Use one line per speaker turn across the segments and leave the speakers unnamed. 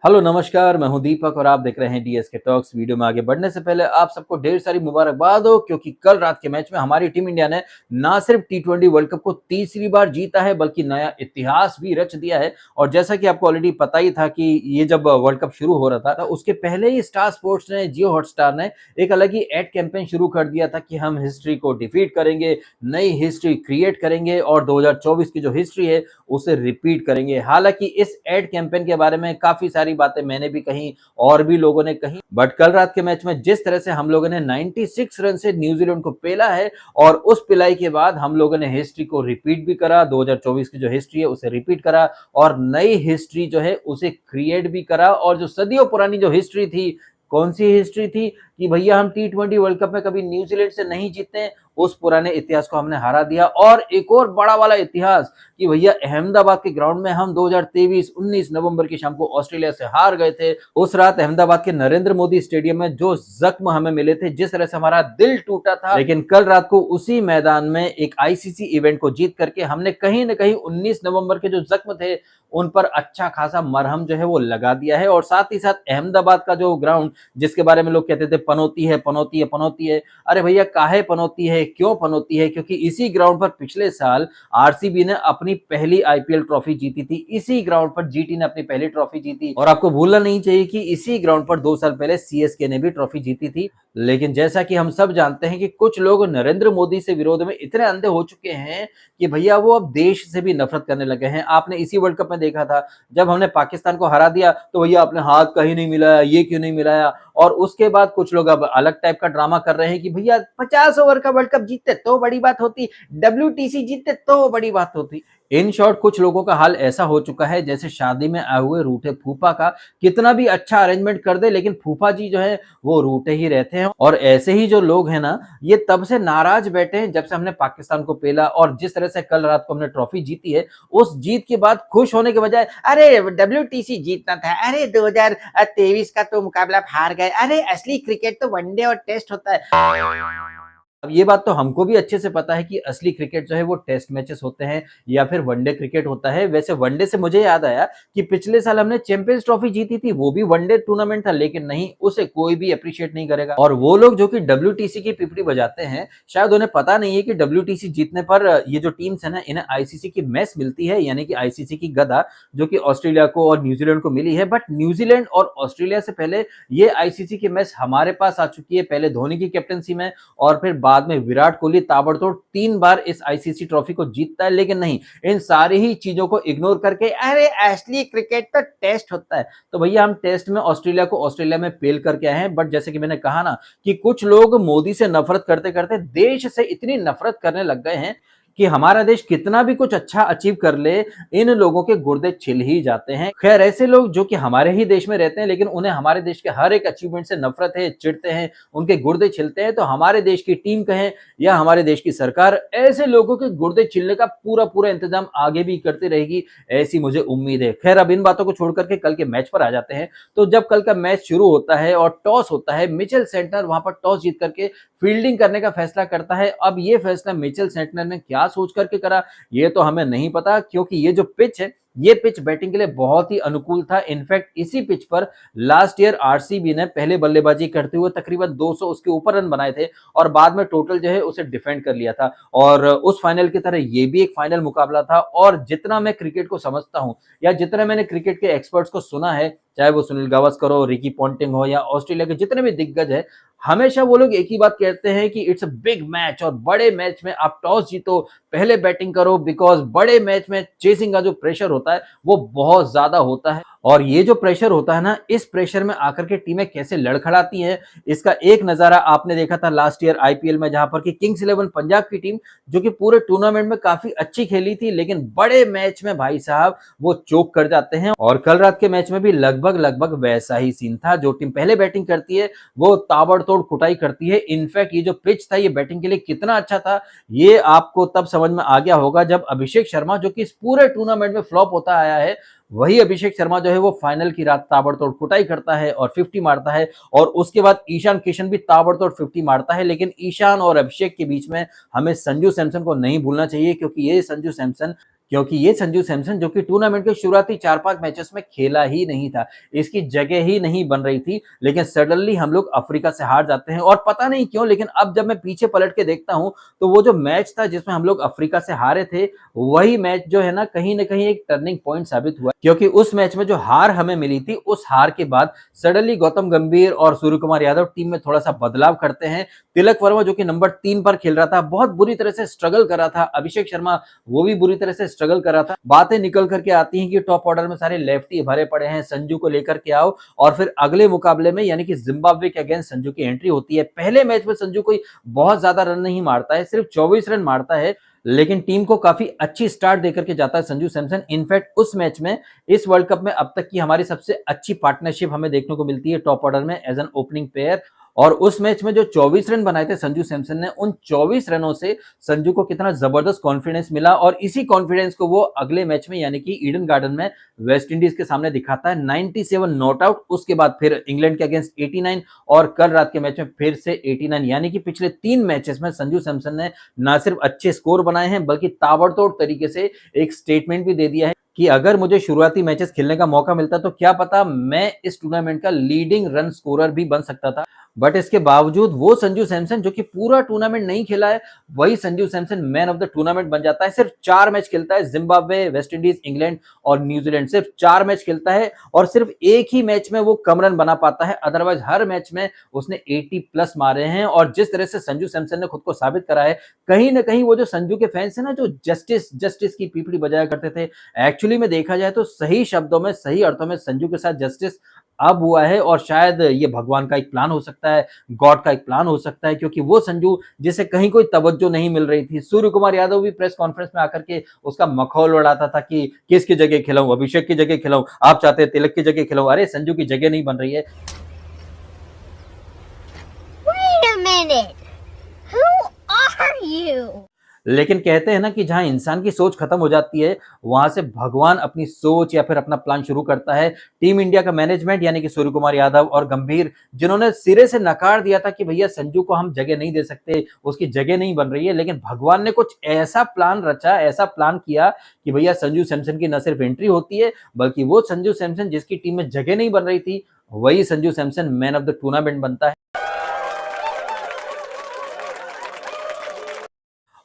Hello नमस्कार, मैं हूं दीपक और आप देख रहे हैं डीएसके टॉक्स। वीडियो में आगे बढ़ने से पहले आप सबको ढेर सारी मुबारकबाद हो, क्योंकि कल रात के मैच में हमारी टीम इंडिया ने ना सिर्फ टी20 वर्ल्ड कप को तीसरी बार जीता है बल्कि नया इतिहास भी रच दिया है। और जैसा कि आपको ऑलरेडी पता ही था कि ये जब वर्ल्ड कप शुरू हो रहा था उसके पहले ही स्टार स्पोर्ट्स ने, जियो हॉटस्टार ने एक अलग ही एड कैंपेन शुरू कर दिया था कि हम हिस्ट्री को डिफीट करेंगे, नई हिस्ट्री क्रिएट करेंगे और 2024 की जो हिस्ट्री है उसे रिपीट करेंगे। हालांकि इस एड कैंपेन के बारे में काफी सारी बातें मैंने भी कही और भी लोगों ने कही, बट कल रात के मैच में जिस तरह से हम लोगों ने 96 रन से न्यूजीलैंड को पेला है और उस पिलाई के बाद हम लोगों ने हिस्ट्री को रिपीट भी करा, 2024 की जो हिस्ट्री है उसे रिपीट करा और नई हिस्ट्री जो है उसे क्रिएट भी करा। और जो सदियों पुरानी जो हिस्ट्री थी, कौन सी हिस्ट्री थी कि भैया हम टी20 वर्ल्ड कप में कभी न्यूजीलैंड से नहीं जीते, उस पुराने इतिहास को हमने हरा दिया। और एक और बड़ा वाला इतिहास कि भैया अहमदाबाद के ग्राउंड में हम 2023 19 नवंबर की शाम को ऑस्ट्रेलिया से हार गए थे। उस रात अहमदाबाद के नरेंद्र मोदी स्टेडियम में जो जख्म हमें मिले थे, जिस तरह से हमारा दिल टूटा था, लेकिन कल रात को उसी मैदान में एक आईसीसी इवेंट को जीत करके हमने कहीं ना कहीं 19 नवंबर के जो जख्म थे उन पर अच्छा खासा मरहम जो है वो लगा दिया है। और साथ ही साथ अहमदाबाद का जो ग्राउंड, जिसके बारे में लोग कहते थे पनौती है पनौती है पनौती है, अरे भैया काहे पनौती है, क्यों पनौती है? क्योंकि इसी ग्राउंड पर पिछले साल आरसीबी ने अपनी पहली आईपीएल ट्रॉफी जीती थी, इसी ग्राउंड पर जीटी ने अपनी पहली ट्रॉफी जीती। और आपको भूलना नहीं चाहिए कि इसी ग्राउंड पर 2 साल पहले सीएसके ने भी ट्रॉफी जीती थी। लेकिन जैसा कि हम सब जानते हैं कि कुछ लोग नरेंद्र मोदी से विरोध में इतने अंधे हो चुके हैं कि भैया वो अब देश से भी नफरत करने लगे हैं। आपने इसी वर्ल्ड कप में देखा था, जब हमने पाकिस्तान को हरा दिया तो भैया आपने हाथ कहीं नहीं मिलाया, ये क्यों नहीं मिलाया। और उसके बाद कुछ लोग अब अलग टाइप का ड्रामा कर रहे हैं कि भैया 50 ओवर का वर्ल्ड कप जीतते तो बड़ी बात होती, डब्ल्यूटीसी जीतते तो बड़ी बात होती। इन शॉर्ट कुछ लोगों का हाल ऐसा हो चुका है जैसे शादी में आए हुए रूठे फूफा का कितना भी अच्छा अरेंजमेंट कर दे, लेकिन फूफा जी जो है वो रूठे ही रहते हैं। और ऐसे ही जो लोग हैं ना, ये तब से नाराज बैठे हैं जब से हमने पाकिस्तान को पेला। और जिस तरह से कल रात को हमने ट्रॉफी जीती है, उस जीत के बाद खुश होने के बजाय अरे डब्ल्यूटीसी जीतना था, अरे 2023 का तो मुकाबला हार गए, अरे असली क्रिकेट तो वनडे और टेस्ट होता है। अब ये बात तो हमको भी अच्छे से पता है कि असली क्रिकेट जो है वो टेस्ट मैचेस होते हैं या फिर वनडे क्रिकेट होता है। वैसे वनडे से मुझे याद आया कि पिछले साल हमने चैंपियंस ट्रॉफी जीती थी, वो भी वनडे टूर्नामेंट था, लेकिन नहीं, उसे कोई भी अप्रिशिएट नहीं करेगा। और वो लोग जो कि डब्ल्यूटीसी की पिपड़ी बजाते हैं, शायद उन्हें पता नहीं है कि डब्ल्यूटीसी जीतने पर ये जो टीम्स है ना, इन्हें आईसीसी की मैस मिलती है, यानी कि आईसीसी की गदा, जो कि ऑस्ट्रेलिया को और न्यूजीलैंड को मिली है। बट न्यूजीलैंड और ऑस्ट्रेलिया से पहले ये आईसीसी की मैस हमारे पास आ चुकी है, पहले धोनी की कैप्टनसी में और फिर बाद में विराट कोहली ताबड़तोड़ 3 बार इस आईसीसी ट्रॉफी को जीतता है। लेकिन नहीं, इन सारी ही चीजों को इग्नोर करके अरे असली क्रिकेट तो टेस्ट होता है। तो भैया हम टेस्ट में ऑस्ट्रेलिया को ऑस्ट्रेलिया में पेल करके आए हैं। बट जैसे कि मैंने कहा ना कि कुछ लोग मोदी से नफरत करते करते देश से इतनी नफरत करने लग गए हैं कि हमारा देश कितना भी कुछ अच्छा अचीव कर ले, इन लोगों के गुर्दे छिल ही जाते हैं। खैर, ऐसे लोग जो कि हमारे ही देश में रहते हैं लेकिन उन्हें हमारे देश के हर एक अचीवमेंट से नफरत है, चिढ़ते हैं, उनके गुर्दे छिलते हैं, तो हमारे देश की टीम कहें या हमारे देश की सरकार ऐसे लोगों के गुर्दे छिलने का पूरा पूरा इंतजाम आगे भी करती रहेगी, ऐसी मुझे उम्मीद है। खैर, अब इन बातों को छोड़ करके कल के मैच पर आ जाते हैं। तो जब कल का मैच शुरू होता है और टॉस होता है, मिचेल सेंटनर वहां पर टॉस जीत करके फील्डिंग करने का फैसला करता है। अब ये फैसला मिचेल सेंटनर ने क्या सोच करके करा ये तो हमें नहीं पता, क्योंकि ये जो पिच है, ये पिच बैटिंग के लिए बहुत ही अनुकूल था। इनफैक्ट इसी पिच पर लास्ट ईयर आरसीबी ने पहले बल्लेबाजी करते हुए तकरीबन 200 उसके ऊपर रन बनाए थे और बाद में टोटल जो है उसे डिफेंड कर लिया था। और उस फाइनल की तरह ये भी एक फाइनल मुकाबला था। और जितना मैं क्रिकेट को समझता हूं या जितना मैंने क्रिकेट के एक्सपर्ट्स को सुना है, चाहे वो सुनील गावस्कर हो, रिकी पॉन्टिंग हो या ऑस्ट्रेलिया के जितने भी दिग्गज है, हमेशा वो लोग एक ही बात कहते हैं कि इट्स अ बिग मैच और बड़े मैच में आप टॉस जीतो, पहले बैटिंग करो, बिकॉज बड़े मैच में चेसिंग का जो प्रेशर होता है वो बहुत ज्यादा होता है। और ये जो प्रेशर होता है ना, इस प्रेशर में आकर के टीमें कैसे लड़खड़ाती हैं, इसका एक नजारा आपने देखा था लास्ट ईयर आईपीएल में, जहां पर कि किंग्स इलेवन पंजाब की टीम जो कि पूरे टूर्नामेंट में काफी अच्छी खेली थी, लेकिन बड़े मैच में भाई साहब वो चोक कर जाते हैं। और कल रात के मैच में भी लगभग वैसा ही सीन था। जो टीम पहले बैटिंग करती है वो ताबड़तोड़ कुटाई करती है। इनफैक्ट ये जो पिच था ये बैटिंग के लिए कितना अच्छा था ये आपको तब समझ में आ गया होगा जब अभिषेक शर्मा, जो कि इस पूरे टूर्नामेंट में फ्लॉप होता आया है, वही अभिषेक शर्मा जो है वो फाइनल की रात ताबड़तोड़ कुटाई करता है और 50 मारता है। और उसके बाद ईशान किशन भी ताबड़तोड़ 50 मारता है। लेकिन ईशान और अभिषेक के बीच में हमें संजू सैमसन को नहीं भूलना चाहिए, क्योंकि ये संजू सैमसन क्योंकि ये संजू सैमसन जो कि टूर्नामेंट के शुरुआती 4-5 मैचेस में खेला ही नहीं था, इसकी जगह ही नहीं बन रही थी, लेकिन सडनली हम लोग अफ्रीका से हार जाते हैं और पता नहीं क्यों, लेकिन अब जब मैं पीछे पलट के देखता हूँ, तो वो जो मैच था जिसमें हम लोग अफ्रीका से हारे थे, वही मैच जो है ना कहीं न कहीं एक टर्निंग पॉइंट साबित हुआ। क्योंकि उस मैच में जो हार हमें मिली थी, उस हार के बाद सडनली गौतम गंभीर और सूर्यकुमार यादव टीम में थोड़ा-सा बदलाव करते हैं। तिलक वर्मा जो कि नंबर 3 पर खेल रहा था, बहुत बुरी तरह से स्ट्रगल कर रहा था। अभिषेक शर्मा वो भी बुरी तरह से स्ट्रगल कर रहा था। बातें निकल कर के आती हैं कि टॉप ऑर्डर में सारे लेफ्टी भरे पड़े हैं, संजू को लेकर के आओ और फिर अगले मुकाबले में यानी कि जिम्बाब्वे के अगेंस्ट संजू की एंट्री होती है। पहले मैच में संजू कोई बहुत ज्यादा रन नहीं मारता है, सिर्फ 24 रन मारता है, लेकिन टीम को काफी अच्छी स्टार्ट देकर के जाता है संजू सैमसन। इनफैक्ट उस मैच में इस वर्ल्ड कप में अब तक की हमारी सबसे अच्छी पार्टनरशिप हमें देखने को मिलती है टॉप ऑर्डर में एज एन ओपनिंग प्लेयर। और उस मैच में जो 24 रन बनाए थे संजू सैमसन ने, उन 24 रनों से संजू को कितना जबरदस्त कॉन्फिडेंस मिला और इसी कॉन्फिडेंस को वो अगले मैच में यानी कि ईडन गार्डन में वेस्ट इंडीज के सामने दिखाता है। 97 नॉट आउट, उसके बाद फिर इंग्लैंड के अगेंस्ट 89 और कल रात के मैच में फिर से 89, यानी कि पिछले 3 मैचेस में संजू सैमसन ने ना सिर्फ अच्छे स्कोर बनाए हैं बल्कि ताबड़तोड़ तरीके से एक स्टेटमेंट भी दे दिया है कि अगर मुझे शुरुआती मैचेस खेलने का मौका मिलता तो क्या पता मैं इस टूर्नामेंट का लीडिंग रन स्कोरर भी बन सकता था। बट इसके बावजूद वो संजू सैमसन जो कि पूरा टूर्नामेंट नहीं खेला है, वही Sanju Samson man of the tournament बन जाता है। सिर्फ 4 मैच खेलता है, जिम्बाब्वे, वेस्ट इंडीज, इंग्लैंड और न्यूजीलैंड, सिर्फ 4 मैच खेलता है और सिर्फ एक ही मैच में वो कम रन बना पाता है। अदरवाइज हर मैच में उसने 80 प्लस मारे हैं। और जिस तरह से संजू सैमसन ने खुद को साबित करा है, कहीं ना कहीं वो जो संजू के फैंस है ना, जो जस्टिस जस्टिस की पीपड़ी बजाया करते थे, एक्चुअली में देखा जाए तो सही शब्दों में, सही अर्थों में संजू के साथ जस्टिस अब हुआ है। और शायद ये भगवान का एक प्लान हो सकता है, गॉड का एक प्लान हो सकता है, क्योंकि वो संजू जिसे कहीं कोई तवज्जो नहीं मिल रही थी, सूर्य कुमार यादव भी प्रेस कॉन्फ्रेंस में आकर के उसका मखौल उड़ाता था कि किसकी जगह खिलाऊं, अभिषेक की जगह खिलाऊं, आप चाहते हैं तिलक की जगह खिलाऊं, अरे संजू की जगह नहीं बन रही है।
Wait a minute. Who are you?
लेकिन कहते हैं ना कि जहां इंसान की सोच खत्म हो जाती है, वहां से भगवान अपनी सोच या फिर अपना प्लान शुरू करता है। टीम इंडिया का मैनेजमेंट यानी कि सूर्य कुमार यादव और गंभीर, जिन्होंने सिरे से नकार दिया था कि भैया संजू को हम जगह नहीं दे सकते, उसकी जगह नहीं बन रही है, लेकिन भगवान ने कुछ ऐसा प्लान रचा, ऐसा प्लान किया कि भैया संजू सैमसन की न सिर्फ एंट्री होती है, बल्कि वो संजू सैमसन जिसकी टीम में जगह नहीं बन रही थी, वही Sanju Samson man of the tournament बनता है।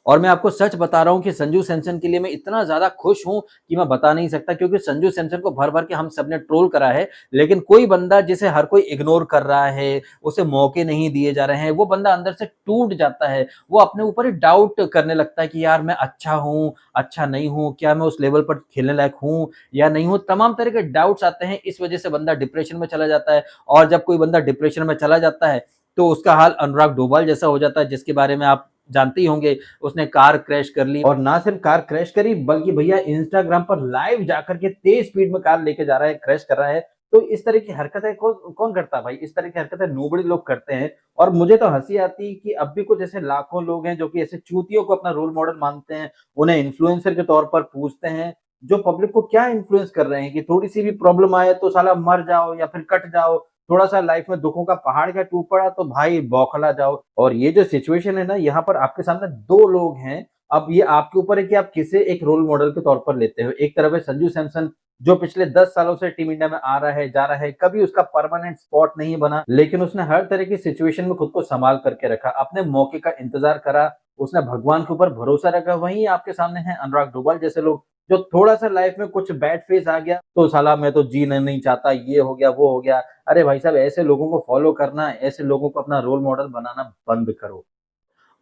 और मैं आपको सच बता रहा हूं कि संजू सैमसन के लिए मैं इतना ज्यादा खुश हूं कि मैं बता नहीं सकता, क्योंकि संजू सैमसन को भर भर के हम सबने ट्रोल करा है, लेकिन कोई बंदा जिसे हर कोई इग्नोर कर रहा है, उसे मौके नहीं दिए जा रहे हैं, वो बंदा अंदर से टूट जाता है। वो अपने ऊपर ही डाउट करने लगता है कि यार मैं अच्छा हूं, अच्छा नहीं हूं, क्या मैं उस लेवल पर खेलने लायक हूं या नहीं हूं, तमाम तरह के डाउट्स आते हैं। इस वजह से बंदा डिप्रेशन में चला जाता है। और जब कोई बंदा डिप्रेशन में चला जाता है तो उसका हाल अनुराग डोभाल जैसा हो जाता है, जिसके बारे में आप जानते ही होंगे। उसने कार क्रैश कर ली, और ना सिर्फ कार क्रैश करी बल्कि भैया इंस्टाग्राम पर लाइव जाकर के तेज स्पीड में कार लेके जा रहा है, क्रैश कर रहा है। तो इस तरह की हरकतें कौन करता है भाई? इस तरह की हरकतें नोबड़ी लोग करते हैं। और मुझे तो हंसी आती है कि अब भी कुछ ऐसे लाखों लोग हैं जो कि ऐसे चूतियों को अपना रोल मॉडल मानते हैं, उन्हें इन्फ्लुएंसर के तौर पर पूछते हैं, जो पब्लिक को क्या इन्फ्लुएंस कर रहे हैं कि थोड़ी सी भी प्रॉब्लम आए तो साला मर जाओ या फिर कट जाओ, थोड़ा सा लाइफ में दुखों का पहाड़ क्या टूट पड़ा तो भाई बौखला जाओ। और ये जो सिचुएशन है ना, यहाँ पर आपके सामने 2 लोग हैं। अब ये आपके ऊपर है कि आप किसे एक रोल मॉडल के तौर पर लेते हो। एक तरफ है संजू सैमसन, जो पिछले 10 सालों से टीम इंडिया में आ रहा है, जा रहा है, कभी उसका परमानेंट स्पॉट नहीं बना, लेकिन उसने हर तरह की सिचुएशन में खुद को संभाल करके रखा, अपने मौके का इंतजार करा, उसने भगवान के ऊपर भरोसा रखा। वहीं आपके सामने है अनुराग डोभाल जैसे लोग, जो थोड़ा सा लाइफ में कुछ बैड फेज आ गया तो साला मैं तो जीना नहीं चाहता, ये हो गया वो हो गया। अरे भाई साहब, ऐसे लोगों को फॉलो करना, ऐसे लोगों को अपना रोल मॉडल बनाना बंद करो।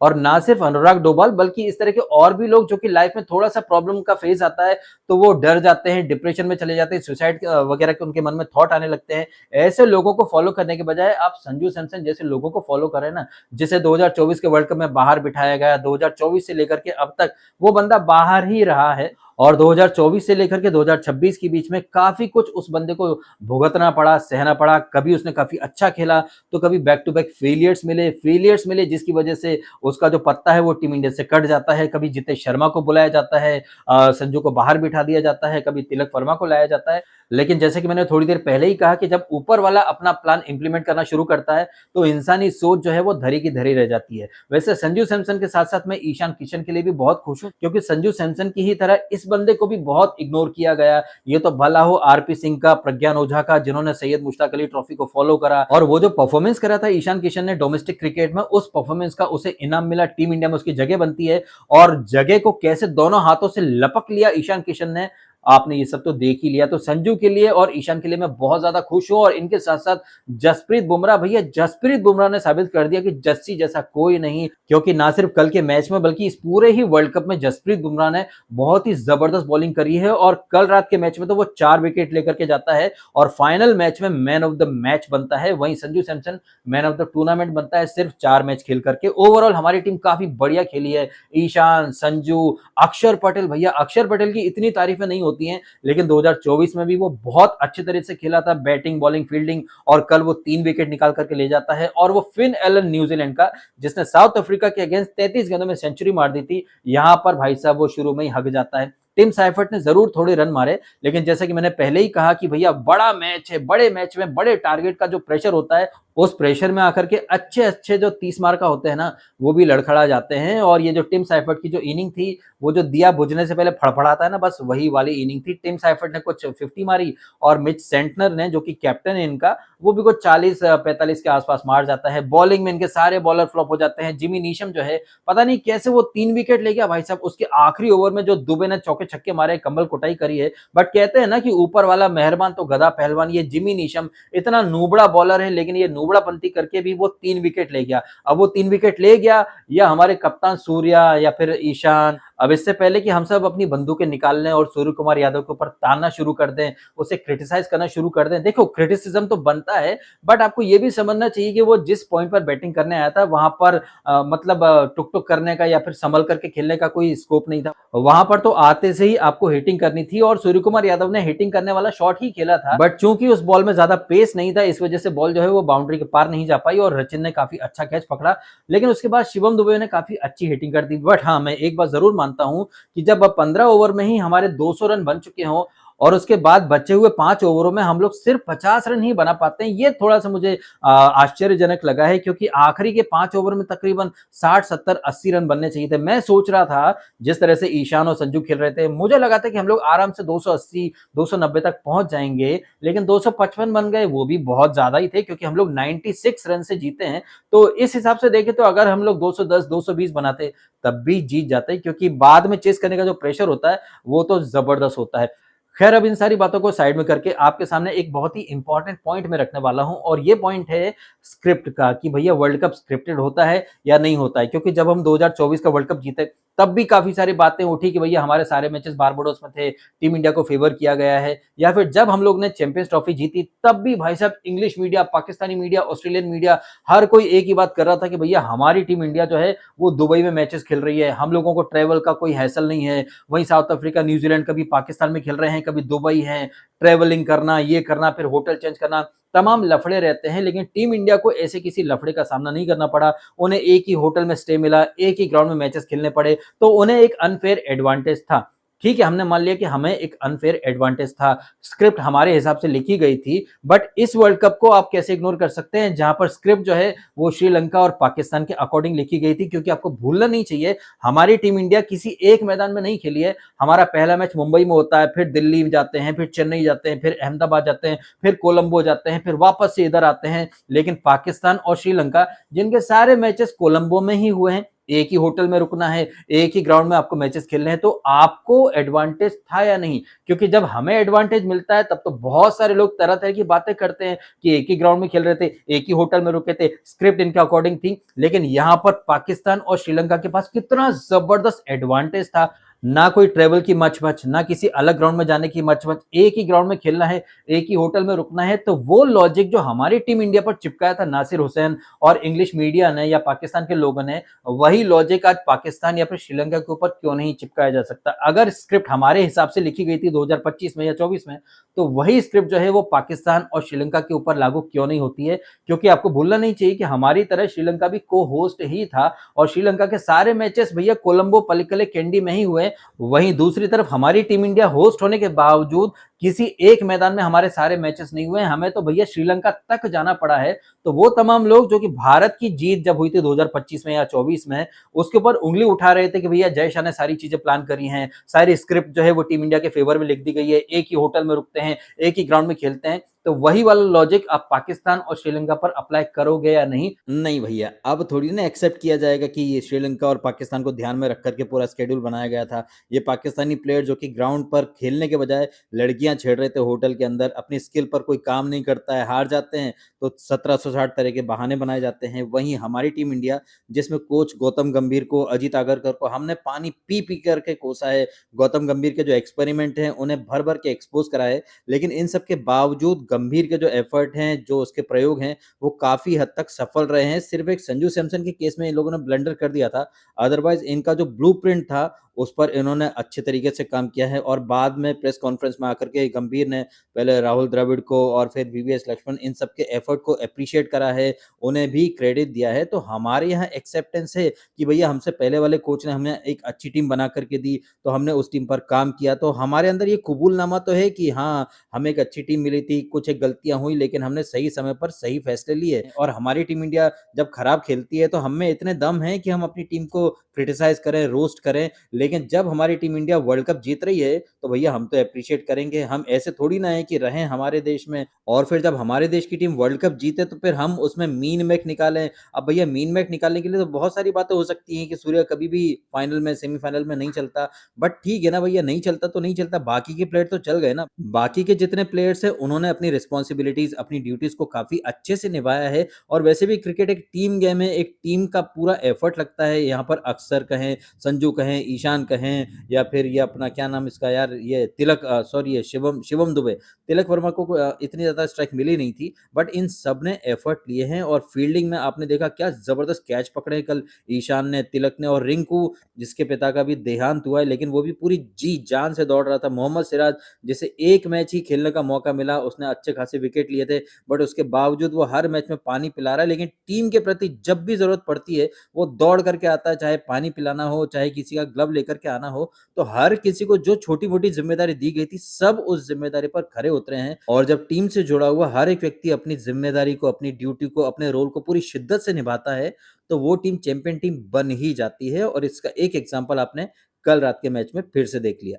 और ना सिर्फ अनुराग डोभाल बल्कि इस तरह के और भी लोग जो कि लाइफ में थोड़ा सा प्रॉब्लम का फेज आता है तो वो डर जाते हैं, डिप्रेशन में चले जाते हैं, सुसाइड वगैरह के उनके मन में थॉट आने लगते हैं। ऐसे लोगों को फॉलो करने के बजाय आप संजू सैमसन जैसे लोगों को फॉलो करें ना, जिसे 2024 के वर्ल्ड कप में बाहर बिठाया गया, 2024 से लेकर के अब तक वो बंदा बाहर ही रहा है। और 2024 से लेकर के 2026 के बीच में काफी कुछ उस बंदे को भुगतना पड़ा, सहना पड़ा। कभी उसने काफी अच्छा खेला तो कभी बैक टू बैक फेलियर्स मिले जिसकी वजह से उसका जो पत्ता है वो टीम इंडिया से कट जाता है। कभी जितेश शर्मा को बुलाया जाता है, संजू को बाहर बिठा दिया जाता है, कभी तिलक वर्मा को लाया जाता है। लेकिन जैसे कि मैंने थोड़ी देर पहले ही कहा कि जब ऊपर वाला अपना प्लान इंप्लीमेंट करना शुरू करता है तो इंसानी सोच जो है वो धरी की धरी रह जाती है। वैसे संजू सैमसन के साथ साथ मैं ईशान किशन के लिए भी बहुत खुश हूं, क्योंकि संजू सैमसन की ही तरह इस बंदे को भी बहुत इग्नोर किया गया। ये तो भला हो आरपी सिंह का, प्रज्ञान ओझा का, जिन्होंने सैयद मुश्ताक अली ट्रॉफी को फॉलो करा और वो जो परफॉर्मेंस करा था ईशान किशन ने डोमेस्टिक क्रिकेट में, उस परफॉर्मेंस का उसे इनाम मिला, टीम इंडिया में उसकी जगह बनती है और जगह को कैसे दोनों हाथों से लपक लिया ईशान किशन ने, आपने ये सब तो देख ही लिया। तो संजू के लिए और ईशान के लिए मैं बहुत ज्यादा खुश हूं और इनके साथ साथ जसप्रीत बुमराह, भैया जसप्रीत बुमराह ने साबित कर दिया कि जस्सी जैसा कोई नहीं, क्योंकि ना सिर्फ कल के मैच में बल्कि इस पूरे ही वर्ल्ड कप में जसप्रीत बुमराह ने बहुत ही जबरदस्त बॉलिंग करी है और कल रात के मैच में तो वो 4 विकेट लेकर के जाता है और फाइनल मैच में मैन ऑफ द मैच बनता है। वहीं Sanju Samson man of the tournament बनता है सिर्फ 4 मैच खेल करके। ओवरऑल हमारी टीम काफी बढ़िया खेली है। ईशान, संजू, अक्षर पटेल, भैया अक्षर पटेल की इतनी तारीफें नहीं होती हैं, लेकिन 2024 में भी वो बहुत अच्छे तरीके से खेला था, बैटिंग, बॉलिंग, फील्डिंग, और कल वो 3 विकेट निकाल करके ले जाता है। और वो फिन एलन न्यूजीलैंड का, जिसने साउथ अफ्रीका के अगेंस्ट 33 गेंदों में सेंचुरी मार दी थी, यहां पर भाई साहब वो शुरू में ही हक जाता है। टिम साइफर्ट ने जरूर थोड़े रन मारे, लेकिन जैसा कि मैंने पहले ही कहा कि भैया बड़ा मैच है, बड़े मैच में बड़े टारगेट का जो प्रेशर होता है, उस प्रेशर में आकर के अच्छे अच्छे जो 30 मार का होते हैं ना, वो भी लड़खड़ा जाते हैं। और ये जो टिम साइफर्ट की जो इनिंग थी, वो जो दिया बुझने से पहले फड़फड़ाता है ना, बस वही वाली इनिंग थी। टिम साइफर्ट ने कुछ 50 मारी और मिच सेंटनर ने, जो कि कैप्टन है इनका, वो भी कुछ 40-45 के आसपास मार जाता है। बॉलिंग में इनके सारे बॉलर फ्लॉप हो जाते हैं। जिमी नीशम जो है, पता नहीं कैसे वो 3 विकेट ले गया भाई साहब। उसके आखिरी ओवर में जो दुबे ने चौके छक्के मारे, कमल कुटाई करी है, बट कहते हैं ना कि ऊपर वाला मेहरबान तो गधा पहलवान। ये जिमी नीशम इतना नूबड़ा बॉलर है, लेकिन ये नूबड़ापंती करके भी वो 3 विकेट ले गया। अब वो 3 विकेट ले गया या हमारे कप्तान सूर्या या फिर ईशान, अब इससे पहले कि हम सब अपनी बंदूकें निकाल लें और सूर्य कुमार यादव के ऊपर ताना शुरू कर दें, उसे क्रिटिसाइज करना शुरू कर दें, देखो क्रिटिसिज्म तो बनता है, बट आपको ये भी समझना चाहिए कि वो जिस पॉइंट पर बैटिंग करने आया था, वहां पर मतलब टुक टुक करने का या फिर संभल करके खेलने का कोई स्कोप नहीं था। वहां पर तो आते से ही आपको हिटिंग करनी थी और सूर्य कुमार यादव ने हिटिंग करने वाला शॉट ही खेला था, बट चूंकि उस बॉल में ज्यादा पेस नहीं था, इस वजह से बॉल जो है वो बाउंड्री के पार नहीं जा पाई और रचिन ने काफी अच्छा कैच पकड़ा। लेकिन उसके बाद शिवम दुबे ने काफी अच्छी हिटिंग कर दी। बट हाँ, मैं एक बात जरूर मानता हूं कि जब 15 ओवर में ही हमारे 200 रन बन चुके हों और उसके बाद बचे हुए 5 ओवरों में हम लोग सिर्फ 50 रन ही बना पाते हैं, ये थोड़ा सा मुझे आश्चर्यजनक लगा है, क्योंकि आखिरी के 5 ओवर में तकरीबन 60, 70, 80 रन बनने चाहिए थे। मैं सोच रहा था जिस तरह से ईशान और संजू खेल रहे थे, मुझे लगा था कि हम लोग आराम से 280, 290 तक पहुंच जाएंगे, लेकिन 255 बन गए, वो भी बहुत ज्यादा ही थे, क्योंकि हम लोग 96 रन से जीते हैं। तो इस हिसाब से देखें तो अगर हम लोग 210, 220 बनाते तब भी जीत जाते, क्योंकि बाद में चेस करने का जो प्रेशर होता है वो तो जबरदस्त होता है। खैर, अब इन सारी बातों को साइड में करके आपके सामने एक बहुत ही इंपॉर्टेंट पॉइंट में रखने वाला हूं, और ये पॉइंट है स्क्रिप्ट का, कि भैया वर्ल्ड कप स्क्रिप्टेड होता है या नहीं होता है। क्योंकि जब हम 2024 का वर्ल्ड कप जीते, तब भी काफी सारी बातें उठी कि भैया हमारे सारे मैचेस बारबाडोस में थे, टीम इंडिया को फेवर किया गया है। या फिर जब हम लोग ने चैंपियंस ट्रॉफी जीती, तब भी भाई साहब English media, Pakistani media, Australian media, हर कोई एक ही बात कर रहा था कि भैया हमारी टीम इंडिया जो है वो दुबई में मैचेस खेल रही है, हम लोगों को ट्रेवल का कोई हैसल नहीं है। वहीं साउथ अफ्रीका, न्यूजीलैंड कभी पाकिस्तान में खेल रहे हैं, कभी दुबई है, ट्रेवलिंग करना, ये करना, फिर होटल चेंज करना, तमाम लफड़े रहते हैं। लेकिन टीम इंडिया को ऐसे किसी लफड़े का सामना नहीं करना पड़ा। उन्हें एक ही होटल में स्टे मिला, एक ही ग्राउंड में मैचेस खेलने पड़े, तो उन्हें एक अनफेयर एडवांटेज था। ठीक है, हमने मान लिया कि हमें एक अनफेयर एडवांटेज था, स्क्रिप्ट हमारे हिसाब से लिखी गई थी, बट इस वर्ल्ड कप को आप कैसे इग्नोर कर सकते हैं, जहां पर स्क्रिप्ट जो है वो श्रीलंका और पाकिस्तान के अकॉर्डिंग लिखी गई थी। क्योंकि आपको भूलना नहीं चाहिए, हमारी टीम इंडिया किसी एक मैदान में नहीं खेली है। हमारा पहला मैच मुंबई में होता है, फिर दिल्ली में जाते हैं, फिर चेन्नई जाते हैं, फिर अहमदाबाद जाते हैं, फिर कोलंबो जाते हैं, फिर वापस से इधर आते हैं। लेकिन पाकिस्तान और श्रीलंका, जिनके सारे मैचेस कोलंबो में ही हुए हैं, एक ही होटल में रुकना है, एक ही ग्राउंड में आपको मैचेस खेलने हैं, तो आपको एडवांटेज था या नहीं? क्योंकि जब हमें एडवांटेज मिलता है, तब तो बहुत सारे लोग तरह तरह की बातें करते हैं कि एक ही ग्राउंड में खेल रहे थे, एक ही होटल में रुके थे, स्क्रिप्ट इनके अकॉर्डिंग थी। लेकिन यहां पर पाकिस्तान और श्रीलंका के पास कितना जबरदस्त एडवांटेज था, ना कोई ट्रेवल की मच, ना किसी अलग ग्राउंड में जाने की मच, एक ही ग्राउंड में खेलना है, एक ही होटल में रुकना है। तो वो लॉजिक जो हमारी टीम इंडिया पर चिपकाया था नासिर हुसैन और इंग्लिश मीडिया ने या पाकिस्तान के लोगों ने, वही लॉजिक आज पाकिस्तान या फिर श्रीलंका के ऊपर क्यों नहीं चिपकाया जा सकता? अगर स्क्रिप्ट हमारे हिसाब से लिखी गई थी 2025 में या 24 में, तो वही स्क्रिप्ट जो है वो पाकिस्तान और श्रीलंका के ऊपर लागू क्यों नहीं होती है? क्योंकि आपको भूलना नहीं चाहिए कि हमारी तरह श्रीलंका भी को होस्ट ही था, और श्रीलंका के सारे मैचेस भैया कोलंबो, पलिकले, कैंडी में ही हुए। वहीं दूसरी तरफ हमारी टीम इंडिया होस्ट होने के बावजूद किसी एक मैदान में हमारे सारे मैचेस नहीं हुए हैं, हमें तो भैया श्रीलंका तक जाना पड़ा है। तो वो तमाम लोग जो कि भारत की जीत जब हुई थी 2025 में या 24 में, उसके ऊपर उंगली उठा रहे थे कि भैया जय शाह ने सारी चीजें प्लान करी हैं, सारी स्क्रिप्ट जो है वो टीम इंडिया के फेवर में लिख दी गई है, एक ही होटल में रुकते हैं, एक ही ग्राउंड में खेलते हैं, तो वही वाला लॉजिक आप पाकिस्तान और श्रीलंका पर अप्लाई करोगे या नहीं? नहीं भैया, अब थोड़ी ना एक्सेप्ट किया जाएगा कि ये श्रीलंका और पाकिस्तान को ध्यान में रख करके पूरा शेड्यूल बनाया गया था। ये पाकिस्तानी प्लेयर जो कि ग्राउंड पर खेलने के बजाय लड़कियां छेड़ रहे थे होटल के अंदर, अपनी स्किल पर कोई काम नहीं करता है, हार जाते हैं तो 1760 तरह के बहाने बनाए जाते हैं। वहीं हमारी टीम इंडिया, जिसमें कोच गौतम गंभीर को, अजीत आगरकर को हमने पानी पी पी करके कोसा है, गौतम गंभीर के जो एक्सपेरिमेंट हैं उन्हें भर भर के एक्सपोज करा है, लेकिन इन सब के बावजूद गंभीर के जो एफर्ट हैं, जो उसके प्रयोग हैं, वो काफ़ी हद तक सफल रहे हैं। सिर्फ एक संजू सैमसन के केस में इन लोगों ने ब्लंडर कर दिया था, अदरवाइज़ इनका जो ब्लूप्रिंट था, उस पर इन्होंने अच्छे तरीके से काम किया है। और बाद में प्रेस कॉन्फ्रेंस में आकर के गंभीर ने पहले राहुल द्रविड़ को और फिर वीवीएस लक्ष्मण, इन सब के एफर्ट को एप्रिशिएट करा है, उन्हें भी क्रेडिट दिया है। तो हमारे यहाँ एक्सेप्टेंस है कि भैया हमसे पहले वाले कोच ने हमें एक अच्छी टीम बना करके दी, तो हमने उस टीम पर काम किया। तो हमारे अंदर ये कबूलनामा तो है कि हाँ, हमें एक अच्छी टीम मिली थी, कुछ एक गलतियाँ हुई, लेकिन हमने सही समय पर सही फैसले लिए। और हमारी टीम इंडिया जब खराब खेलती है तो हम में इतने दम है कि हम अपनी टीम को क्रिटिसाइज़ करें, रोस्ट करें, लेकिन जब हमारी टीम इंडिया वर्ल्ड कप जीत रही है, तो भैया हम तो एप्रिशिएट करेंगे। हम ऐसे थोड़ी ना है कि रहें हमारे देश में और फिर जब हमारे देश की टीम वर्ल्ड कप जीते तो फिर हम उसमें मीन मैच निकालें। अब भैया मीन मैच निकालने के लिए तो बहुत सारी बातें हो सकती हैं कि सूर्य कभी भी फाइनल में, सेमीफाइनल में नहीं चलता, बट ठीक है ना भैया, नहीं चलता तो नहीं चलता, बाकी के प्लेयर तो चल गए ना। बाकी के जितने प्लेयर्स हैं उन्होंने अपनी रिस्पॉन्सिबिलिटीज़, अपनी ड्यूटीज़ को काफ़ी अच्छे से निभाया है। और वैसे भी क्रिकेट एक टीम गेम है, एक टीम का पूरा एफर्ट लगता है। यहाँ पर अक्सर कहें, संजू कहें, ईशान कहें, या फिर ये अपना क्या नाम इसका यार, ये तिलक, सॉरी ये शिवम दुबे, तिलक वर्मा को इतनी ज़्यादा स्ट्राइक मिली नहीं थी, बट इन सब ने एफर्ट लिए हैं। और फील्डिंग में आपने देखा क्या ज़बरदस्त कैच पकड़े कल ईशान ने, तिलक ने, और रिंकू जिसके पिता का भी देहांत हुआ है, लेकिन वो भी पूरी जी जान से दौड़ रहा था। मोहम्मद सिराज, जिसे एक मैच ही खेलने का मौका मिला, उसने अच्छे खासे विकेट लिए थे, बट उसके बावजूद वो हर मैच में पानी पिला रहा है। लेकिन टीम के प्रति जब भी ज़रूरत पड़ती है, वो दौड़ करके आता है, चाहे पानी पिलाना हो, चाहे किसी का ग्लव लेकर के आना हो। तो हर किसी को जो छोटी-मोटी ज़िम्मेदारी दी गई थी, सब उस ज़िम्मेदारी पर खरे उतरे हैं। और जब टीम से जुड़ा हुआ हर एक व्यक्ति अपनी ज़िम्मेदारी को, अपनी ड्यूटी को, अपने रोल को पूरी शिद्दत से निभाता है, तो वो टीम चैंपियन टीम बन ही जाती है। और इसका एक एग्ज़ाम्पल आपने कल रात के मैच में फिर से देख लिया।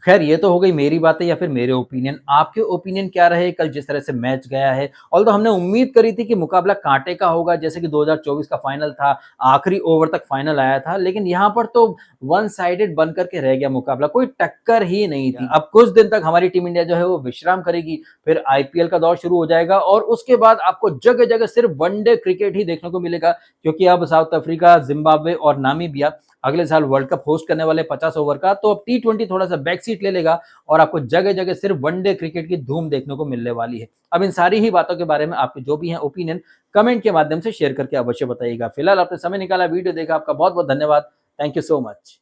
खैर ये तो हो गई मेरी बातें या फिर मेरे ओपिनियन। आपके ओपिनियन क्या रहे कल जिस तरह से मैच गया है? ऑल्दो हमने उम्मीद करी थी कि मुकाबला कांटे का होगा, जैसे कि 2024 का फाइनल था, आखिरी ओवर तक फाइनल आया था, लेकिन यहाँ पर तो वन साइडेड बन करके रह गया मुकाबला, कोई टक्कर ही नहीं थी। अब कुछ दिन तक हमारी टीम इंडिया जो है वो विश्राम करेगी, फिर आईपीएल का दौर शुरू हो जाएगा और उसके बाद आपको जगह-जगह सिर्फ वनडे क्रिकेट ही देखने को मिलेगा, क्योंकि अब साउथ अफ्रीका, जिम्बाब्वे और नामीबिया अगले साल वर्ल्ड कप होस्ट करने वाले 50 ओवर का, तो अब टी20 थोड़ा सा बैक सीट ले लेगा और आपको जगह जगह सिर्फ वनडे क्रिकेट की धूम देखने को मिलने वाली है। अब इन सारी ही बातों के बारे में आपके जो भी हैं ओपिनियन कमेंट के माध्यम से शेयर करके अवश्य बताइएगा। फिलहाल आपने समय निकाला, वीडियो देखा, आपका बहुत बहुत धन्यवाद। Thank you so much.